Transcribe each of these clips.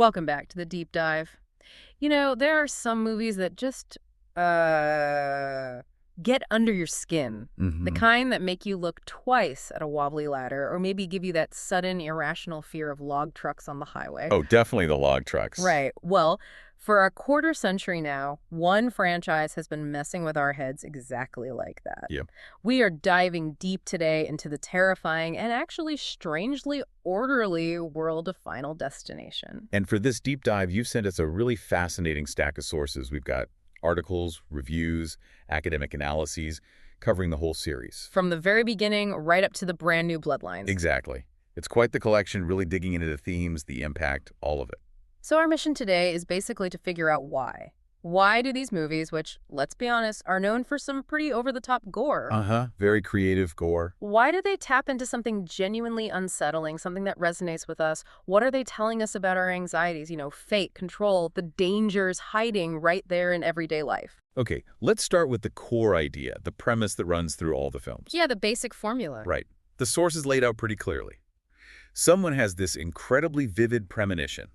Welcome back to the deep dive. There are some movies that just get under your skin. The Hmm. kind that make you look twice at a wobbly ladder or maybe give you that sudden irrational fear of log trucks on the highway. Oh, definitely the log trucks. Right. Well, for a quarter century now, one franchise has been messing with our heads exactly like that. Yep. We are diving deep today into the terrifying and actually strangely orderly world of Final Destination. And for this deep dive, you've sent us a really fascinating stack of sources. We've got articles, reviews, academic analyses covering the whole series. From the very beginning right up to the brand new Bloodlines. Exactly. It's quite the collection, really digging into the themes, the impact, all of it. So our mission today is basically to figure out why. Why do these movies, which, let's be honest, are known for some pretty over-the-top gore, Very creative gore. why do they tap into something genuinely unsettling, something that resonates with us? What are they telling us about our anxieties, fate, control, the dangers hiding right there in everyday life? Okay, let's start with the core idea, the premise that runs through all the films. Yeah, the basic formula. Right. The source is laid out pretty clearly. Someone has this incredibly vivid premonition,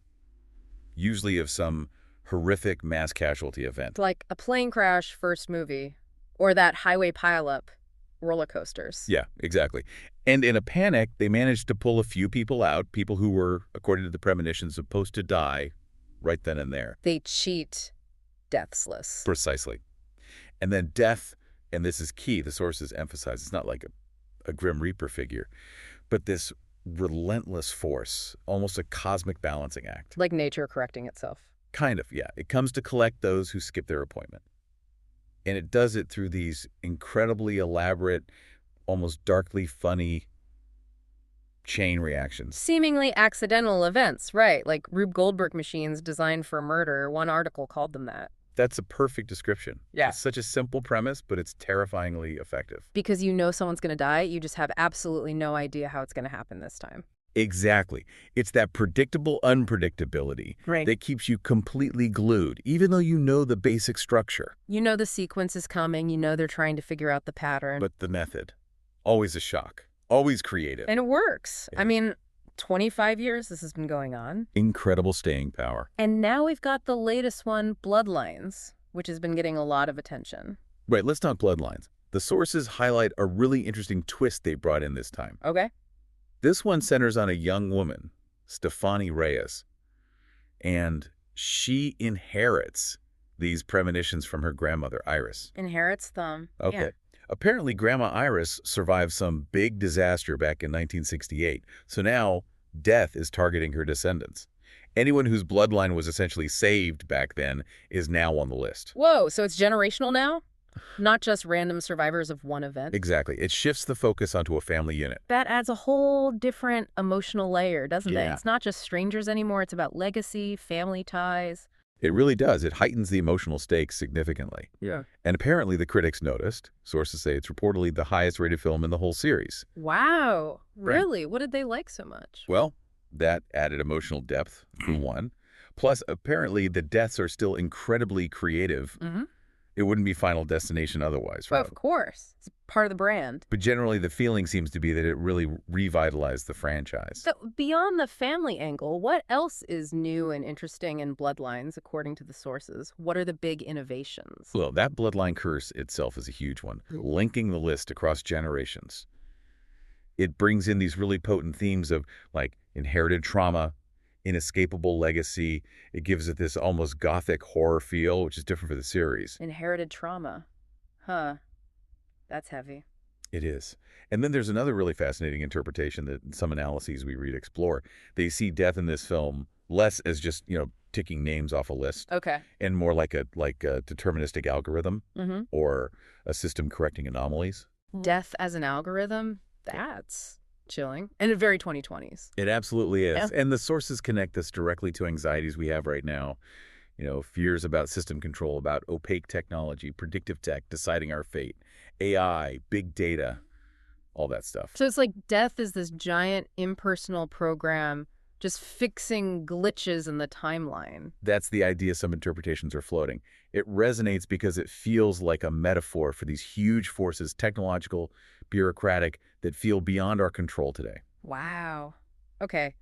usually of some horrific mass casualty event. Like a plane crash first movie, or that highway pileup, roller coasters. Yeah, exactly. And in a panic, they managed to pull a few people out, people who were, according to the premonition, supposed to die right then and there. They cheat deathless. Precisely. And then death, and this is key, the sources emphasize, it's not like a Grim Reaper figure, but this relentless force, almost a cosmic balancing act. Like nature correcting itself. Kind of, yeah. It comes to collect those who skip their appointment. And it does it through these incredibly elaborate, almost darkly funny chain reactions. Seemingly accidental events, right? Like Rube Goldberg machines designed for murder. One article called them that. That's a perfect description. Yeah. It's such a simple premise, but it's terrifyingly effective. Because you know someone's going to die, you just have absolutely no idea how it's going to happen this time. Exactly. It's that predictable unpredictability Right. that keeps you completely glued, even though you know the basic structure. You know the sequence is coming, you know they're trying to figure out the pattern. But the method, always a shock, always creative. And it works. Yeah. I mean, 25 years this has been going on. Incredible staying power. And now we've got the latest one, Bloodlines, which has been getting a lot of attention. Right, let's talk Bloodlines. The sources highlight a really interesting twist they brought in this time. Okay. This one centers on a young woman, Stefani Reyes, and she inherits these premonitions from her grandmother, Iris. Inherits thumb. Okay. Yeah. Apparently, Grandma Iris survived some big disaster back in 1968, so now death is targeting her descendants. Anyone whose bloodline was essentially saved back then is now on the list. Whoa, so it's generational now? Not just random survivors of one event? Exactly. It shifts the focus onto a family unit. That adds a whole different emotional layer, doesn't it? Yeah. It's not just strangers anymore. It's about legacy, family ties. It really does. It heightens the emotional stakes significantly. Yeah. And apparently the critics noticed. Sources say it's reportedly the highest rated film in the whole series. Wow. Right. Really? What did they like so much? Well, that added emotional depth, for one. Plus, apparently the deaths are still incredibly creative. Mm-hmm. It wouldn't be Final Destination otherwise, right? Of course. It's part of the brand. But generally the feeling seems to be that it really revitalized the franchise. So beyond the family angle, what else is new and interesting in Bloodlines, according to the sources? What are the big innovations? Well, that bloodline curse itself is a huge one, linking the list across generations. It brings in these really potent themes of, like, inherited trauma, inescapable legacy. It gives it this almost gothic horror feel, which is different for the series. Inherited trauma. Huh. That's heavy. It is. And then there's another really fascinating interpretation that some analyses we read explore. They see death in this film less as just, ticking names off a list, Okay. and more like a deterministic algorithm Mm-hmm. or a system correcting anomalies. Death as an algorithm? That's chilling. And it very 2020s. It absolutely is. Yeah. And the sources connect this directly to anxieties we have right now. Fears about system control, about opaque technology, predictive tech, deciding our fate, AI, big data, all that stuff. So it's like death is this giant impersonal program just fixing glitches in the timeline. That's the idea some interpretations are floating. It resonates because it feels like a metaphor for these huge forces, technological, bureaucratic, that feel beyond our control today. Wow. Okay.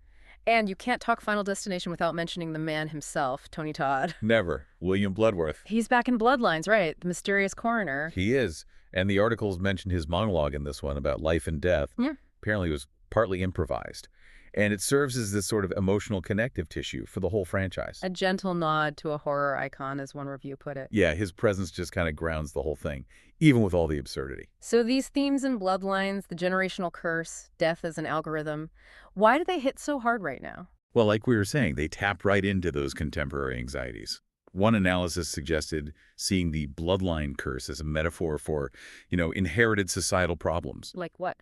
And you can't talk Final Destination without mentioning the man himself, Tony Todd. Never. William Bloodworth. He's back in Bloodlines, right? The mysterious coroner. He is. And the articles mentioned his monologue in this one about life and death. Yeah. Apparently it was partly improvised. And it serves as this sort of emotional connective tissue for the whole franchise. A gentle nod to a horror icon, as one review put it. Yeah, his presence just kind of grounds the whole thing, even with all the absurdity. So these themes in Bloodlines, the generational curse, death as an algorithm, why do they hit so hard right now? Well, like we were saying, they tapped right into those contemporary anxieties. One analysis suggested seeing the bloodline curse as a metaphor for, inherited societal problems. Like what?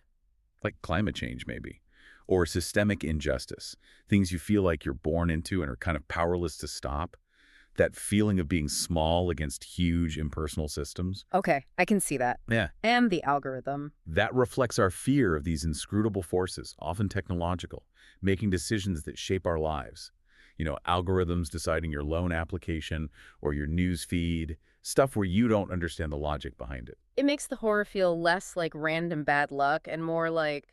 Like climate change, maybe. Or systemic injustice. Things you feel like you're born into and are kind of powerless to stop. That feeling of being small against huge impersonal systems. Okay, I can see that. Yeah. And the algorithm. That reflects our fear of these inscrutable forces, often technological, making decisions that shape our lives. Algorithms deciding your loan application or your news feed, stuff where you don't understand the logic behind it. It makes the horror feel less like random bad luck and more like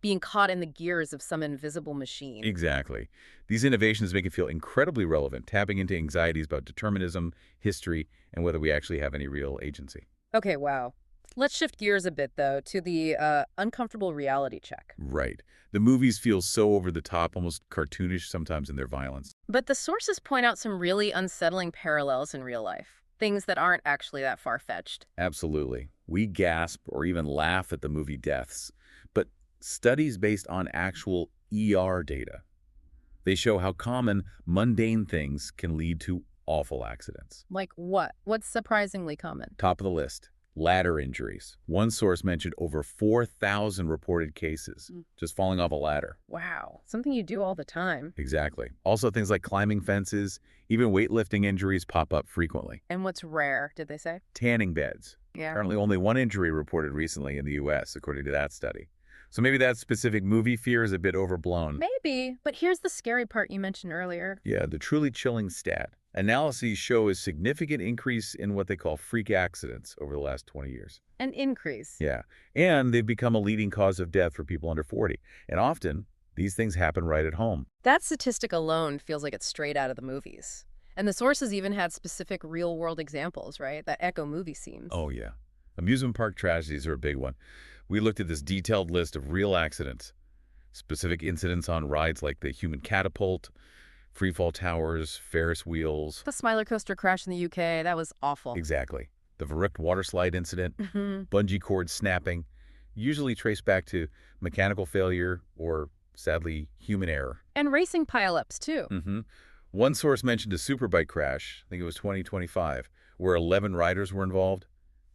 being caught in the gears of some invisible machine. Exactly. These innovations make it feel incredibly relevant, tapping into anxieties about determinism, history, and whether we actually have any real agency. Okay, wow. Let's shift gears a bit, though, to the uncomfortable reality check. Right. The movies feel so over the top, almost cartoonish sometimes in their violence. But the sources point out some really unsettling parallels in real life. Things that aren't actually that far-fetched. Absolutely. We gasp or even laugh at the movie deaths. But studies based on actual ER data, they show how common, mundane things can lead to awful accidents. Like what? What's surprisingly common? Top of the list. Ladder injuries. One source mentioned over 4,000 reported cases, just falling off a ladder. Wow. Something you do all the time. Exactly. Also things like climbing fences, even weightlifting injuries pop up frequently. And what's rare, did they say? Tanning beds. Yeah. Apparently only one injury reported recently in the U.S., according to that study. So maybe that specific movie fear is a bit overblown. Maybe. But here's the scary part you mentioned earlier. Yeah, the truly chilling stat. Analyses show a significant increase in what they call freak accidents over the last 20 years. An increase. Yeah, and they've become a leading cause of death for people under 40. And often, these things happen right at home. That statistic alone feels like it's straight out of the movies. And the sources even had specific real-world examples, right, that echo movie scenes. Oh, yeah. Amusement park tragedies are a big one. We looked at this detailed list of real accidents, specific incidents on rides like the human catapult, freefall towers, Ferris wheels. The Smiler coaster crash in the UK, that was awful. Exactly. The Verrückt water slide incident, bungee cord snapping, usually traced back to mechanical failure or, sadly, human error. And racing pileups, too. One source mentioned a superbike crash, I think it was 2025, where 11 riders were involved.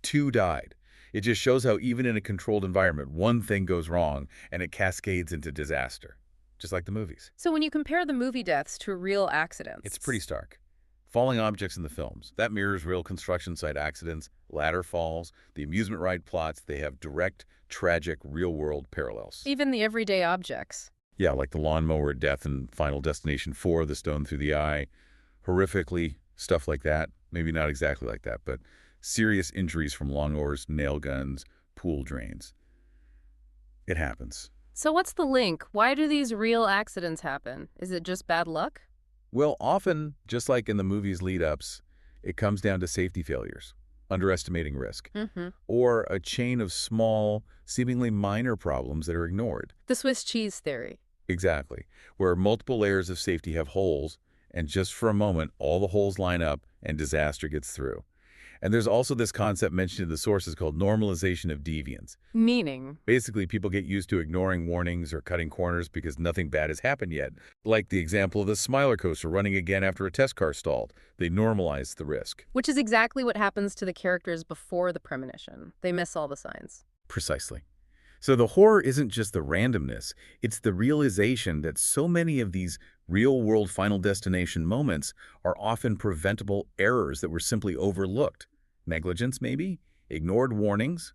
2 died. It just shows how even in a controlled environment, one thing goes wrong and it cascades into disaster. Just like the movies. So when you compare the movie deaths to real accidents... It's pretty stark. Falling objects in the films. That mirrors real construction site accidents, ladder falls, the amusement ride plots. They have direct, tragic, real-world parallels. Even the everyday objects. Yeah, like the lawnmower death in Final Destination 4, the stone through the eye. Horrifically, stuff like that. Maybe not exactly like that, but serious injuries from lawnmowers, nail guns, pool drains. It happens. So what's the link? Why do these real accidents happen? Is it just bad luck? Well, often, just like in the movie's lead-ups, it comes down to safety failures, underestimating risk, or a chain of small, seemingly minor problems that are ignored. The Swiss cheese theory. Exactly, where multiple layers of safety have holes, and just for a moment, all the holes line up and disaster gets through. And there's also this concept mentioned in the sources called normalization of deviance. Meaning? Basically, people get used to ignoring warnings or cutting corners because nothing bad has happened yet. Like the example of the Smiler coaster running again after a test car stalled. They normalize the risk. Which is exactly what happens to the characters before the premonition. They miss all the signs. Precisely. So the horror isn't just the randomness. It's the realization that so many of these real-world Final Destination moments are often preventable errors that were simply overlooked. Negligence, maybe? Ignored warnings?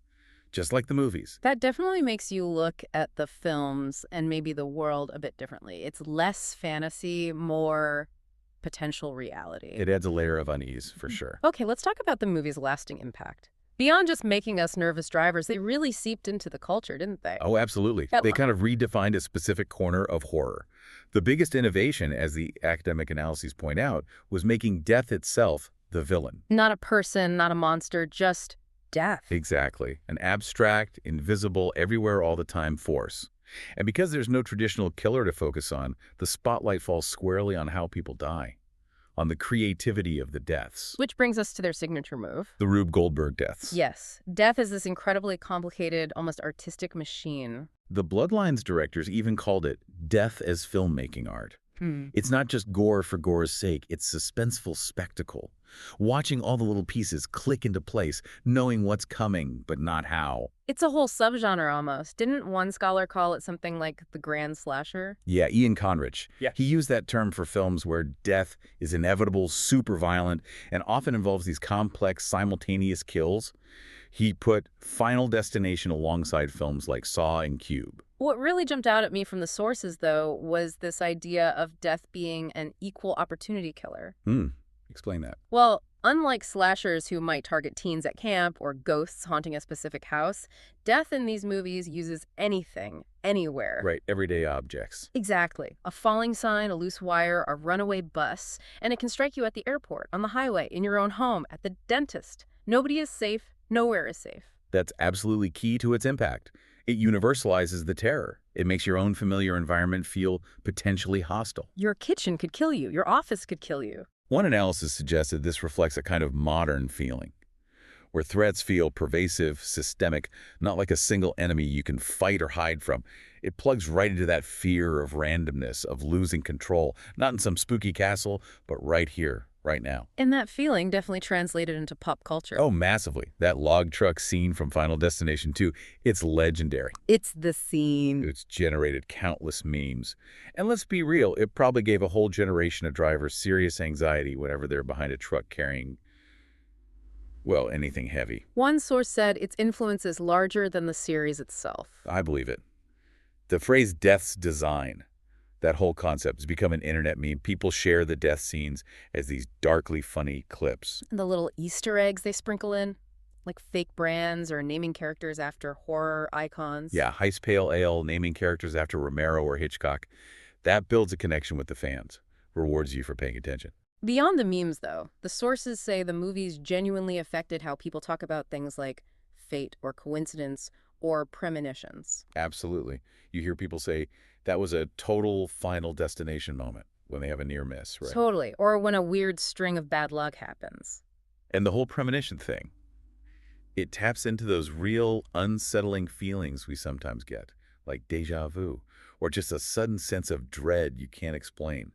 Just like the movies. That definitely makes you look at the films and maybe the world a bit differently. It's less fantasy, more potential reality. It adds a layer of unease, for sure. Okay, let's talk about the movie's lasting impact. Beyond just making us nervous drivers, they really seeped into the culture, didn't they? Oh, absolutely. They kind of redefined a specific corner of horror. The biggest innovation, as the academic analyses point out, was making death itself the villain. Not a person, not a monster, just death. Exactly. An abstract, invisible, everywhere all the time force. And because there's no traditional killer to focus on, the spotlight falls squarely on how people die, on the creativity of the deaths. Which brings us to their signature move. The Rube Goldberg deaths. Yes. Death is this incredibly complicated, almost artistic machine. The Bloodlines directors even called it death as filmmaking art. It's not just gore for gore's sake, it's suspenseful spectacle. Watching all the little pieces click into place, knowing what's coming, but not how. It's a whole subgenre almost. Didn't one scholar call it something like the grand slasher? Yeah, Ian Conrich. Yeah. He used that term for films where death is inevitable, super violent, and often involves these complex, simultaneous kills. He put Final Destination alongside films like Saw and Cube. What really jumped out at me from the sources, though, was this idea of death being an equal opportunity killer. Explain that. Well, unlike slashers who might target teens at camp or ghosts haunting a specific house, death in these movies uses anything, anywhere. Right, everyday objects. Exactly. A falling sign, a loose wire, a runaway bus, and it can strike you at the airport, on the highway, in your own home, at the dentist. Nobody is safe. Nowhere is safe. That's absolutely key to its impact. It universalizes the terror. It makes your own familiar environment feel potentially hostile. Your kitchen could kill you. Your office could kill you. One analysis suggested this reflects a kind of modern feeling, where threats feel pervasive, systemic, not like a single enemy you can fight or hide from. It plugs right into that fear of randomness, of losing control, not in some spooky castle, but right here, right now. And that feeling definitely translated into pop culture. Oh, massively. That log truck scene from Final Destination 2, it's legendary. It's the scene. It's generated countless memes. And let's be real, it probably gave a whole generation of drivers serious anxiety whenever they're behind a truck carrying, well, anything heavy. One source said its influence is larger than the series itself. I believe it. The phrase death's design, that whole concept has become an internet meme. People share the death scenes as these darkly funny clips. And the little Easter eggs they sprinkle in, like fake brands or naming characters after horror icons. Yeah, Heist Pale Ale, naming characters after Romero or Hitchcock. That builds a connection with the fans, rewards you for paying attention. Beyond the memes, though, the sources say the movies genuinely affected how people talk about things like fate or coincidence or premonitions. Absolutely. You hear people say, that was a total Final Destination moment when they have a near miss, right? Totally. Or when a weird string of bad luck happens. And the whole premonition thing, it taps into those real unsettling feelings we sometimes get, like deja vu, or just a sudden sense of dread you can't explain.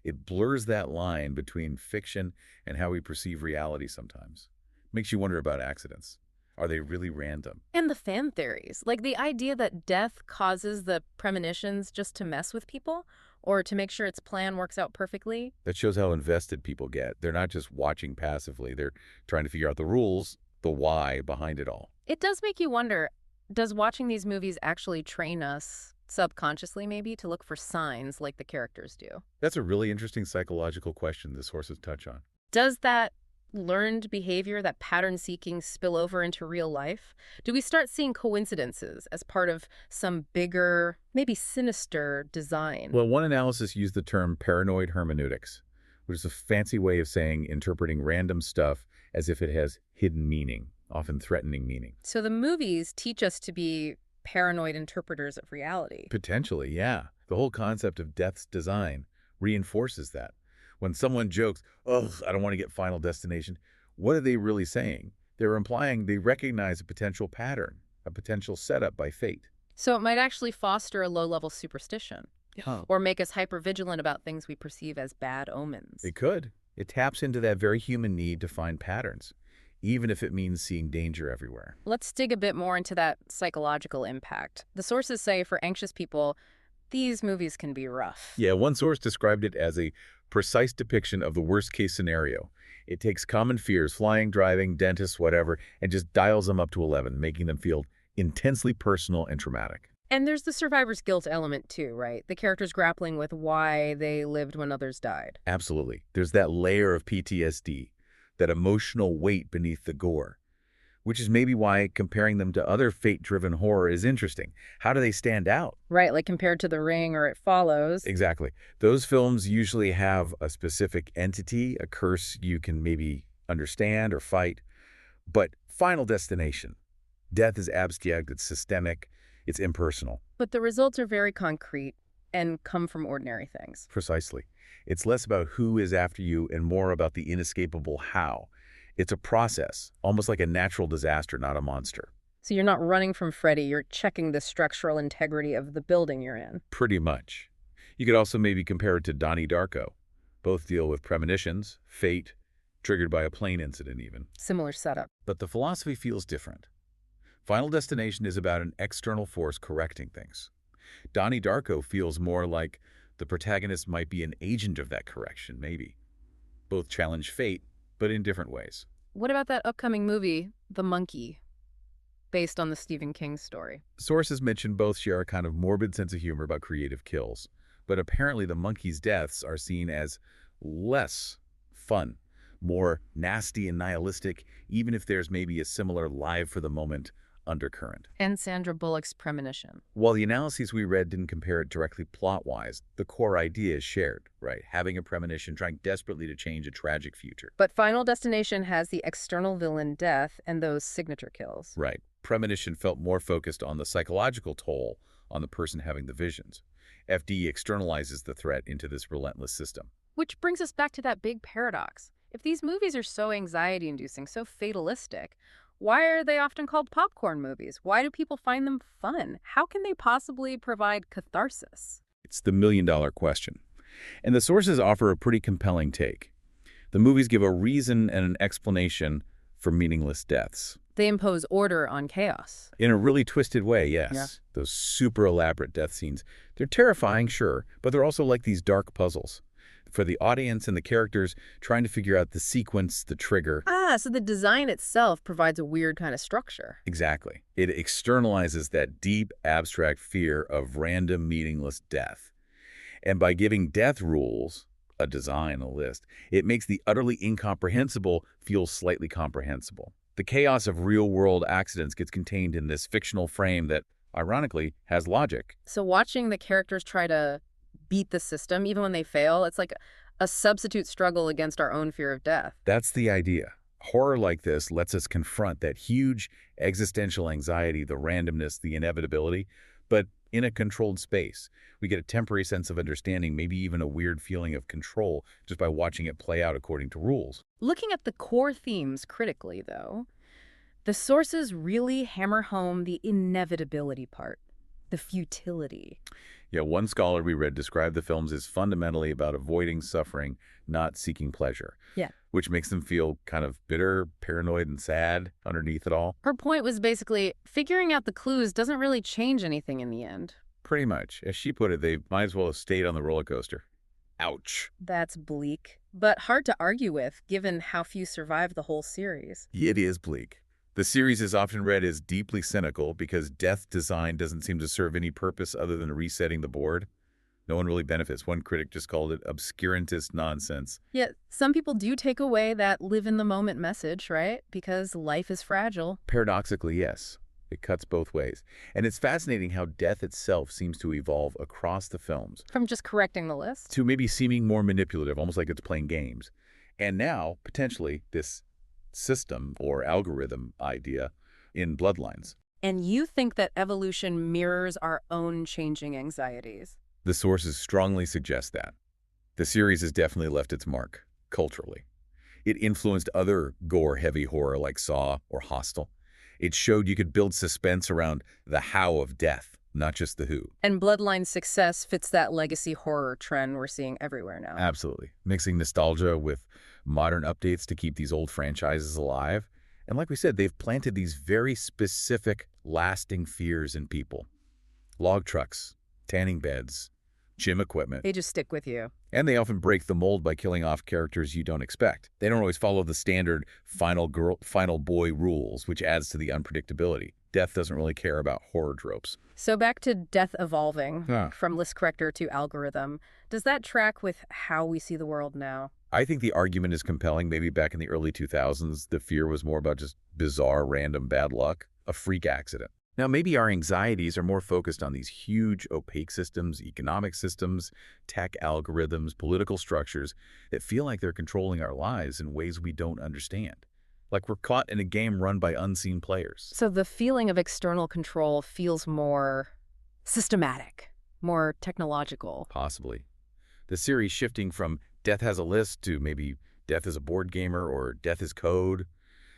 It blurs that line between fiction and how we perceive reality sometimes. Makes you wonder about accidents. Are they really random? And the fan theories, like the idea that death causes the premonitions just to mess with people or to make sure its plan works out perfectly. That shows how invested people get. They're not just watching passively. They're trying to figure out the rules, the why behind it all. It does make you wonder, does watching these movies actually train us, subconsciously maybe, to look for signs like the characters do? That's a really interesting psychological question the sources touch on. Does that learned behavior, that pattern seeking, spill over into real life? Do we start seeing coincidences as part of some bigger, maybe sinister design? Well, one analysis used the term paranoid hermeneutics, which is a fancy way of saying interpreting random stuff as if it has hidden meaning, often threatening meaning. So the movies teach us to be paranoid interpreters of reality. Potentially, yeah. The whole concept of death's design reinforces that. When someone jokes, "Ugh, I don't want to get Final Destination," what are they really saying? They're implying they recognize a potential pattern, a potential setup by fate. So it might actually foster a low-level superstition. Yeah. Or make us hyper-vigilant about things we perceive as bad omens. It could. It taps into that very human need to find patterns, even if it means seeing danger everywhere. Let's dig a bit more into that psychological impact. The sources say for anxious people, these movies can be rough. Yeah, one source described it as a precise depiction of the worst-case scenario. It takes common fears, flying, driving, dentists, whatever, and just dials them up to 11, making them feel intensely personal and traumatic. And there's the survivor's guilt element too, right? The characters grappling with why they lived when others died. Absolutely. There's that layer of PTSD, that emotional weight beneath the gore. which is maybe why comparing them to other fate-driven horror is interesting. How do they stand out? Right, like compared to The Ring or It Follows. Exactly. Those films usually have a specific entity, a curse you can maybe understand or fight. But Final Destination, death is abstract, it's systemic, it's impersonal. But the results are very concrete and come from ordinary things. Precisely. It's less about who is after you and more about the inescapable how. It's a process, almost like a natural disaster, not a monster. So you're not running from Freddy, you're checking the structural integrity of the building you're in. Pretty much. You could also maybe compare it to Donnie Darko. Both deal with premonitions, fate, triggered by a plane incident even. Similar setup. But the philosophy feels different. Final Destination is about an external force correcting things. Donnie Darko feels more like the protagonist might be an agent of that correction, maybe. Both challenge fate, but in different ways. What about that upcoming movie, The Monkey, based on the Stephen King story? Sources mention both share a kind of morbid sense of humor about creative kills, but apparently the monkey's deaths are seen as less fun, more nasty and nihilistic, even if there's maybe a similar live-for-the-moment undercurrent. And Sandra Bullock's Premonition. While the analyses we read didn't compare it directly plot-wise, the core idea is shared, right? Having a premonition, trying desperately to change a tragic future. But Final Destination has the external villain death and those signature kills. Right. Premonition felt more focused on the psychological toll on the person having the visions. FD externalizes the threat into this relentless system. Which brings us back to that big paradox. If these movies are so anxiety-inducing, so fatalistic, why are they often called popcorn movies? Why do people find them fun? How can they possibly provide catharsis? It's the million-dollar question. And the sources offer a pretty compelling take. The movies give a reason and an explanation for meaningless deaths. They impose order on chaos. In a really twisted way, yes. Yeah. Those super elaborate death scenes. They're terrifying, sure, but they're also like these dark puzzles. For the audience and the characters trying to figure out the sequence, the trigger. So the design itself provides a weird kind of structure. Exactly. It externalizes that deep, abstract fear of random, meaningless death. And by giving death rules, a design, a list, it makes the utterly incomprehensible feel slightly comprehensible. The chaos of real-world accidents gets contained in this fictional frame that, ironically, has logic. So watching the characters try to beat the system, even when they fail, it's like a substitute struggle against our own fear of death. That's the idea. Horror like this lets us confront that huge existential anxiety, the randomness, the inevitability, but in a controlled space. We get a temporary sense of understanding, maybe even a weird feeling of control, just by watching it play out according to rules. Looking at the core themes critically, though, the sources really hammer home the inevitability part, the futility. Yeah, one scholar we read described the films as fundamentally about avoiding suffering, not seeking pleasure. Yeah. Which makes them feel kind of bitter, paranoid, and sad underneath it all. Her point was basically, figuring out the clues doesn't really change anything in the end. Pretty much. As she put it, they might as well have stayed on the roller coaster. Ouch. That's bleak, but hard to argue with, given how few survive the whole series. It is bleak. The series is often read as deeply cynical because death design doesn't seem to serve any purpose other than resetting the board. No one really benefits. One critic just called it obscurantist nonsense. Yet some people do take away that live-in-the-moment message, right? Because life is fragile. Paradoxically, yes. It cuts both ways. And it's fascinating how death itself seems to evolve across the films. From just correcting the list? To maybe seeming more manipulative, almost like it's playing games. And now, potentially, this system or algorithm idea in Bloodlines. And you think that evolution mirrors our own changing anxieties? The sources strongly suggest that. The series has definitely left its mark, culturally. It influenced other gore-heavy horror like Saw or Hostel. It showed you could build suspense around the how of death, not just the who. And Bloodline's success fits that legacy horror trend we're seeing everywhere now. Absolutely. Mixing nostalgia with modern updates to keep these old franchises alive. And like we said, they've planted these very specific, lasting fears in people. Log trucks, tanning beds, gym equipment. They just stick with you. And they often break the mold by killing off characters you don't expect. They don't always follow the standard final boy rules, which adds to the unpredictability. Death doesn't really care about horror tropes. So back to death evolving Yeah. from list corrector to algorithm. Does that track with how we see the world now? I think the argument is compelling. Maybe back in the early 2000s, the fear was more about just bizarre, random bad luck, a freak accident. Now, maybe our anxieties are more focused on these huge, opaque systems, economic systems, tech algorithms, political structures that feel like they're controlling our lives in ways we don't understand. Like we're caught in a game run by unseen players. So the feeling of external control feels more systematic, more technological. Possibly. The series shifting from death has a list to maybe death is a board gamer or death is code,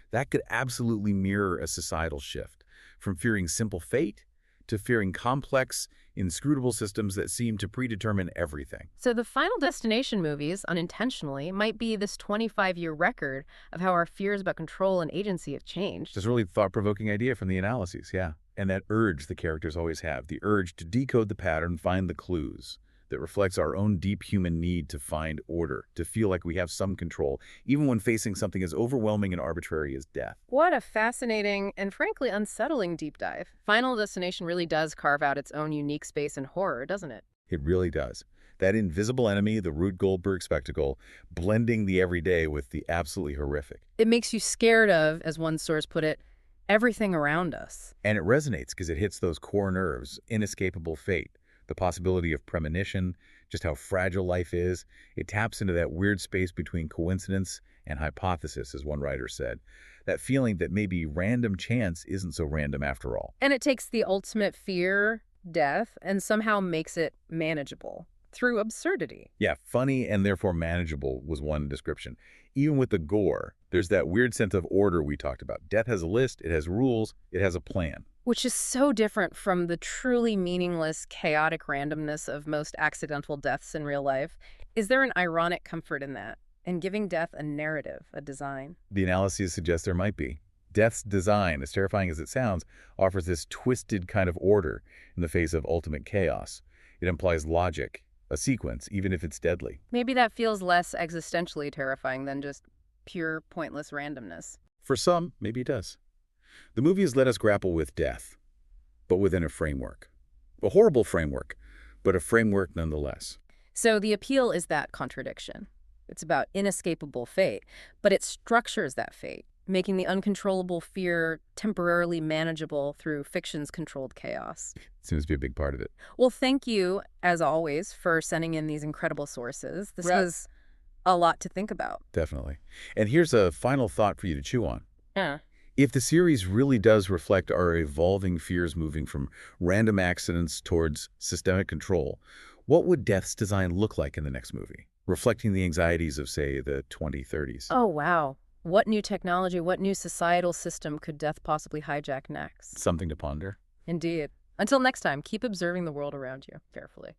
that could absolutely mirror a societal shift from fearing simple fate to fearing complex, inscrutable systems that seem to predetermine everything. So the Final Destination movies, unintentionally, might be this 25-year record of how our fears about control and agency have changed. It's a really thought-provoking idea from the analyses, yeah. And that urge the characters always have, the urge to decode the pattern, find the clues, that reflects our own deep human need to find order, to feel like we have some control, even when facing something as overwhelming and arbitrary as death. What a fascinating and frankly unsettling deep dive. Final Destination really does carve out its own unique space in horror, doesn't it? It really does. That invisible enemy, the Rube Goldberg spectacle, blending the everyday with the absolutely horrific. It makes you scared of, as one source put it, everything around us. And it resonates because it hits those core nerves, inescapable fate, the possibility of premonition, just how fragile life is. It taps into that weird space between coincidence and hypothesis, as one writer said. That feeling that maybe random chance isn't so random after all. And it takes the ultimate fear, death, and somehow makes it manageable through absurdity. Yeah, funny and therefore manageable was one description. Even with the gore, there's that weird sense of order we talked about. Death has a list, it has rules, it has a plan. Which is so different from the truly meaningless, chaotic randomness of most accidental deaths in real life. Is there an ironic comfort in that? In giving death a narrative, a design? The analyses suggest there might be. Death's design, as terrifying as it sounds, offers this twisted kind of order in the face of ultimate chaos. It implies logic, a sequence, even if it's deadly. Maybe that feels less existentially terrifying than just pure, pointless randomness. For some, maybe it does. The movie has let us grapple with death, but within a framework. A horrible framework, but a framework nonetheless. So the appeal is that contradiction. It's about inescapable fate, but it structures that fate, making the uncontrollable fear temporarily manageable through fiction's controlled chaos. Seems to be a big part of it. Well, thank you, as always, for sending in these incredible sources. This was a lot to think about. Definitely. And here's a final thought for you to chew on. Yeah. If the series really does reflect our evolving fears moving from random accidents towards systemic control, what would Death's design look like in the next movie, reflecting the anxieties of, say, the 2030s? Oh, wow. What new technology, what new societal system could death possibly hijack next? Something to ponder. Indeed. Until next time, keep observing the world around you carefully.